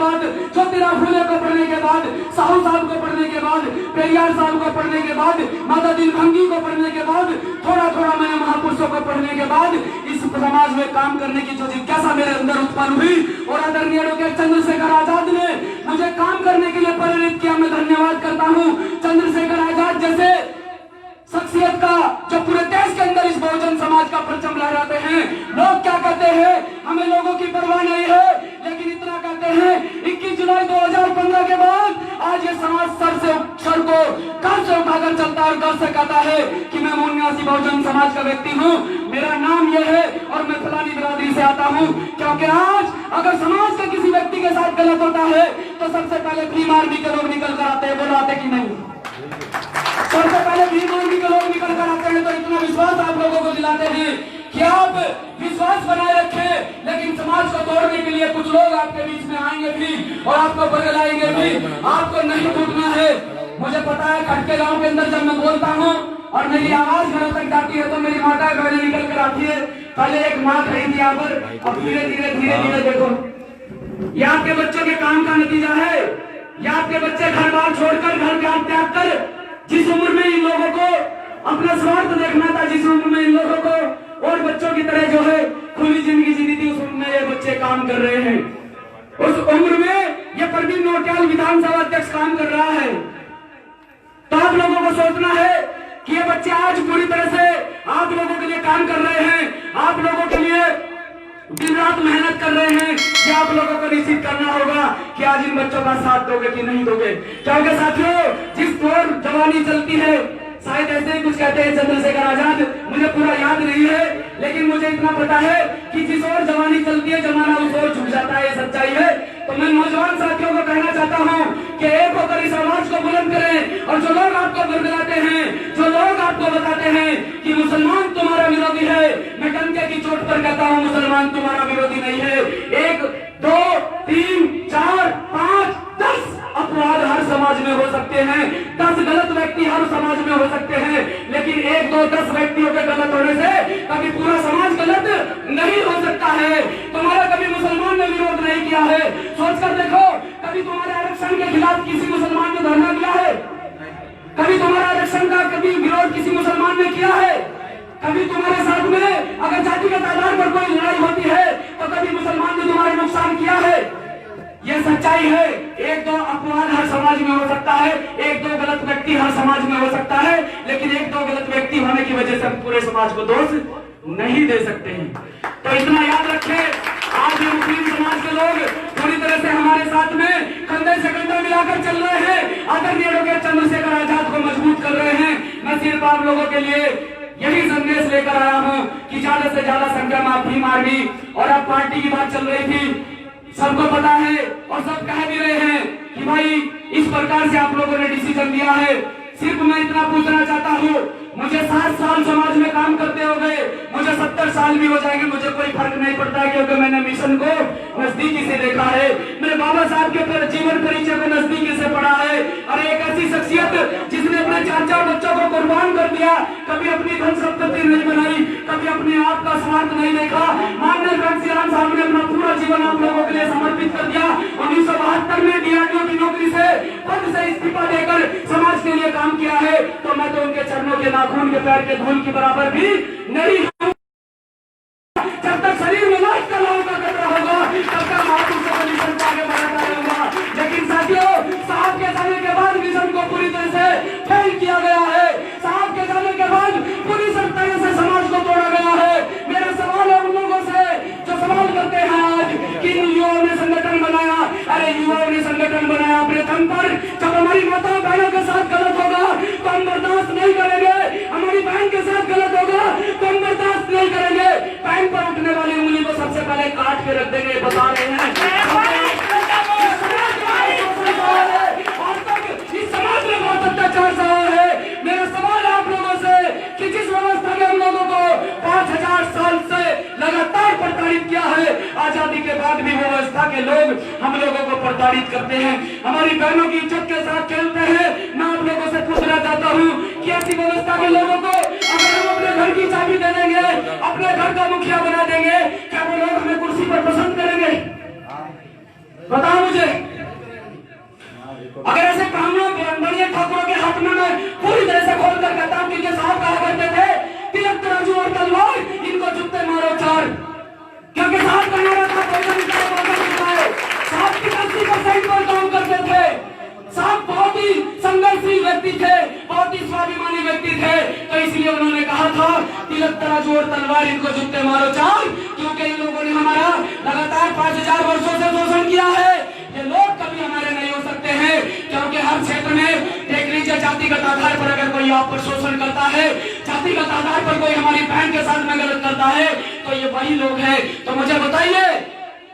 बाद, ज्योतिराव फुले को पढ़ने के बाद, साहू साहब को पढ़ने के बाद, पेरियार साहब को पढ़ने के बाद, माता दीनभंगी को पढ़ने के बाद, थोड़ा थोड़ा मैंने महापुरुषों को पढ़ने के बाद इस समाज में काम करने की जो जिज्ञासा मेरे अंदर उत्पन्न हुई और आदरणीय डॉक्टर चंद्रशेखर आजाद ने मुझे काम करने के लिए प्रेरित किया। मैं धन्यवाद करता हूँ चंद्रशेखर आजाद जैसे शख्सियत का जो पूरे देश के अंदर इस बहुजन समाज का परचम लहराते हैं। लोग क्या कहते हैं, हमें लोगों की परवाह नहीं है, लेकिन इतना कहते हैं 21 जुलाई 2015 के बाद आज ये समाज सर को गर्व से उठाकर चलता है और गर्व से कहता है कि मैं मोनियासी बहुजन समाज का व्यक्ति हूँ, मेरा नाम ये है और मैं फलानी बिरादरी से आता हूँ। क्योंकि आज अगर समाज के किसी व्यक्ति के साथ गलत होता है तो सबसे पहले भीम आर्मी के लोग निकल कर आते हैं, बोलो आते कि नहीं? सबसे पहले भीम आर्मी के लोग निकल कर आते हैं। तो इतना विश्वास आप लोगों को दिलाते हैं कि आप विश्वास बनाए रखें, लेकिन समाज को तोड़ने के लिए कुछ लोग आपके बीच में आएंगे भी और आपको बदलाएंगे भी। आपको नहीं टूटना है। मुझे पता है खटके गांव के अंदर जब मैं बोलता हूँ और मेरी आवाज घरों तक जाती है तो मेरी माता पहले निकल कर आती है। पहले एक माँ खड़ी थी यहाँ पर, अब धीरे धीरे देखो ये आपके बच्चों के काम का नतीजा है। ये आपके बच्चे घर बार छोड़कर, घर का त्याग कर, जिस उम्र में इन लोगों को अपना स्वार्थ देखना था, जिस उम्र में इन लोगों को और बच्चों की तरह जो है खुली जिंदगी जीनी थी, उस उम्र में ये बच्चे काम कर रहे हैं। उस उम्र में ये प्रवीण नौटियाल विधानसभा अध्यक्ष काम कर रहा है। तो आप लोगों को सोचना है कि ये बच्चे आज पूरी तरह से आप लोगों के लिए काम कर रहे हैं, आप लोगों के लिए दिन रात मेहनत कर रहे हैं। कि आप लोगों को निश्चित करना होगा कि आज इन बच्चों का साथ दोगे कि नहीं दोगे। क्योंकि साथियों जिस दौर जवानी चलती है, शायद ऐसे ही कुछ कहते हैं चंद्रशेखर आजाद, मुझे पूरा याद नहीं है, लेकिन मुझे इतना पता है कि जिस ओर जवानी चलती है जमाना उस ओर झुक जाता है, ये सच्चाई है। तो मैं नौजवान साथियों को कहना चाहता हूँ कि एक होकर इस आवाज को बुलंद करें। और जो लोग आपको बरगलाते हैं, जो लोग आपको बताते हैं कि मुसलमान तुम्हारा विरोधी है, मैं डंके की चोट पर कहता हूँ मुसलमान तुम्हारा विरोधी नहीं है। 1 2 3 4 5 10 अपराध हर समाज में हो सकते हैं, 10 गलत व्यक्ति हर समाज में हो सकते हैं, लेकिन 1 2 10 व्यक्तियों के गलत होने से कभी पूरा समाज गलत नहीं हो सकता है। तुम्हारा कभी मुसलमान ने विरोध नहीं किया है, सोचकर देखो। कभी तुम्हारे आरक्षण के खिलाफ किसी मुसलमान ने धरना दिया है? कभी तुम्हारा आरक्षण का कभी विरोध किसी मुसलमान ने किया है? कभी तुम्हारे साथ में अगर जातिगत आधार पर कोई लड़ाई होती है तो कभी मुसलमान ने तुम्हारा नुकसान किया है? ये सच्चाई है। 1 2 अपवाद हर समाज में हो सकता है, 1 2 गलत व्यक्ति हर समाज में हो सकता है, लेकिन 1 2 गलत व्यक्ति होने की वजह से हम पूरे समाज को दोष नहीं दे सकते हैं। तो इतना याद रखें, आज ये मुस्लिम समाज के लोग पूरी तरह से हमारे साथ में कंधे से कंधा मिलाकर चल रहे हैं, आदरणीय डॉक्टर चंद्रशेखर आजाद को मजबूत कर रहे हैं। मैं सिर्फ आप लोगों के लिए यही संदेश लेकर आया हूँ कि ज्यादा से ज्यादा संख्या में आप भीम आर्मी और अब पार्टी की बात चल रही थी, सबको पता है और सब कह भी रहे हैं कि भाई इस प्रकार से आप लोगों ने डिसीजन लिया है। सिर्फ मैं इतना पूछना चाहता हूँ, मुझे 7 साल समाज में काम करते हो गए, मुझे 70 साल भी हो जाएंगे, मुझे कोई फर्क नहीं पड़ता, क्योंकि मैंने मिशन को नजदीकी से देखा है। मेरे बाबा साहब के जीवन परिचय को नजदीकी से पढ़ा है। और एक ऐसी शख्सियत जिसने अपने 4 बच्चों को कुर्बान कर दिया, कभी अपनी धन संपत्ति नहीं बनाई, कभी अपने आप का स्वार्थ नहीं देखा। माननीय घनश्याम साहब ने अपना पूरा जीवन आप लोगों के लिए समर्पित कर दिया। 1972 में डीआरडीओ की नौकरी से पद से इस्तीफा देकर समाज के लिए काम किया है। तो मैं तो उनके चरणों के नाखून के पैर के धूल की बराबर भी नहीं हूं। जब तक शरीर में लाश का लहू का कतरा होगा तब तक महापुरुषों का मिशन को आगे बढ़ाता रहूंगा। लेकिन साथियों, साहब के जाने के बाद मिशन को पूरी तरह से फेल किया गया है। साहब के जाने के बाद पूरी तरह से समाज को तोड़ा गया है। मेरा सवाल है उन लोगों से जो सवाल करते हैं आज कि युवाओं ने संगठन बनाया। अरे युवाओं ने संगठन बनाया अपने दम पर। जब हमारी माताओं बहनों के साथ गलत होगा तो हम बर्दाश्त नहीं करेंगे, हमारी बहन के साथ गलत होगा तो हम बर्दाश्त नहीं करेंगे। बहन पर उठने वाली उंगली को सबसे पहले काट के रख देंगे, बता रहे हैं। आज तक इस समाज में बहुत अत्याचार सहा है। मेरा सवाल है आप लोगों से कि जिस व्यवस्था ने हम लोगों को 5000 साल से लगातार प्रताड़ित किया है, आजादी के बाद भी व्यवस्था के लोग हम लोगों को प्रताड़ित करते हैं, हमारी बहनों की इज्जत के साथ खेलते हैं। मैं आप लोगों से पूछना चाहता हूँ कि ऐसी व्यवस्था के लोगों को अगर हम अपने घर की चाबी दे देंगे, अपने घर का मुखिया बना देंगे, क्या वो लोग हमें कुर्सी पर पसंद करेंगे? बताओ मुझे, अगर ऐसे ब्राह्मणों के अंदर ठाकुरों के हाथ में मैं पूरी तरह से खोल कर कहता हूं कि साहब कहा करते थे तिलक तराजू और तलवार, इनको जूते मारो चार, क्योंकि साहब का नारा था साहब 80% पर काम करते थे। साहब बहुत ही संघर्षशील व्यक्ति थे, बहुत ही स्वाभिमानी व्यक्ति थे, तो इसलिए उन्होंने कहा था तिलक तराजू और तलवार, इनको जूते मारो चार, क्योंकि इन लोगों ने हमारा लगातार 5000 वर्षों से शोषण किया है। ये लोग कभी हमारे नहीं हो सकते हैं, क्योंकि हर क्षेत्र में देख लीजिए जातिगत आधार पर अगर कोई आप पर शोषण करता है, जातिगत आधार पर कोई हमारी बहन के साथ में गलत करता है, तो ये वही लोग हैं। तो मुझे बताइए,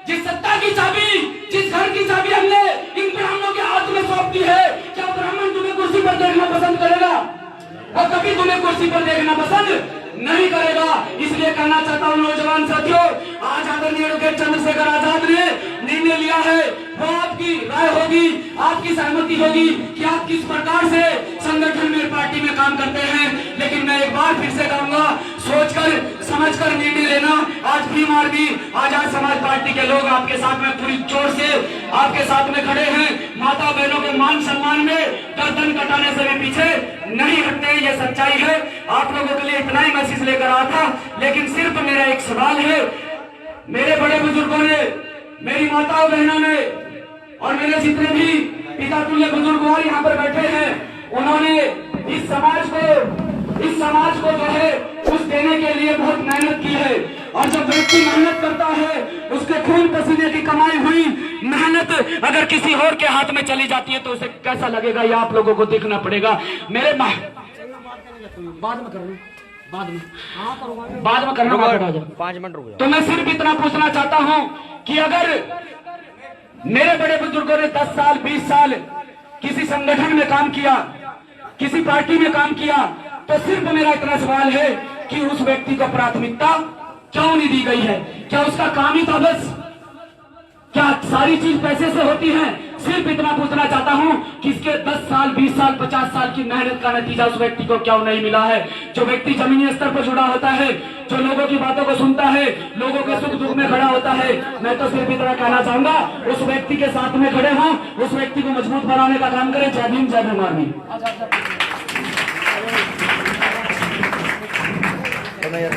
जिस सत्ता की चाबी, जिस घर की चाबी हमने इन ब्राह्मणों के हाथ में सौंप दी है, क्या ब्राह्मण तुम्हें कुर्सी पर देखना पसंद करेगा? और कभी तुम्हें कुर्सी पर देखना पसंद नहीं करेगा। इसलिए कहना चाहता हूं नौजवान साथियों, आज आदरणीय एडवोकेट चंद्रशेखर आजाद ने निर्णय लिया है, वो आपकी राय होगी, आपकी सहमति होगी कि आप किस प्रकार से संगठन में, पार्टी में काम करते हैं। लेकिन मैं एक बार फिर से कहूंगा, सोचकर समझकर निर्णय लेना। आज भीम आर्मी, आजाद समाज पार्टी के लोग आपके साथ में पूरी जोर से आपके साथ में खड़े हैं। माता बहनों के मान सम्मान में गर्दन कटाने से भी पीछे नहीं हटते, ये सच्चाई है। आप लोगों के लिए इतना ही मैसेज लेकर आया था, लेकिन सिर्फ मेरा एक सवाल है, मेरे बड़े बुजुर्गों ने, मेरी माताओं बहनों ने और मेरे जितने भी पिता तुल्य बुजुर्ग यहाँ पर बैठे हैं, उन्होंने इस समाज को जो है कुछ देने के लिए बहुत मेहनत की है। और जब व्यक्ति मेहनत करता है, उसके खून पसीने की कमाई हुई मेहनत अगर किसी और के हाथ में चली जाती है तो उसे कैसा लगेगा, ये आप लोगों को देखना पड़ेगा। मेरे बाद में करना, बाद में करना, 5 मिनट रुक जाओ। तो मैं सिर्फ इतना पूछना चाहता हूं कि अगर मेरे बड़े बुजुर्गों ने 10 साल 20 साल किसी संगठन में काम किया, किसी पार्टी में काम किया, तो सिर्फ मेरा इतना सवाल है कि उस व्यक्ति को प्राथमिकता क्यों नहीं दी गई है? क्या उसका काम ही था बस? क्या सारी चीज पैसे से होती है? सिर्फ इतना पूछना चाहता हूं कि इसके 10 साल 20 साल 50 साल की मेहनत का नतीजा उस व्यक्ति को क्यों नहीं मिला है? जो व्यक्ति जमीनी स्तर पर जुड़ा होता है, जो लोगों की बातों को सुनता है, लोगों के सुख दुख में खड़ा होता है, मैं तो सिर्फ इतना कहना चाहूंगा, उस व्यक्ति के साथ में खड़े हों, उस व्यक्ति को मजबूत बनाने का काम करें। जय भीम, जय भीम आर्मी। तो मैं यार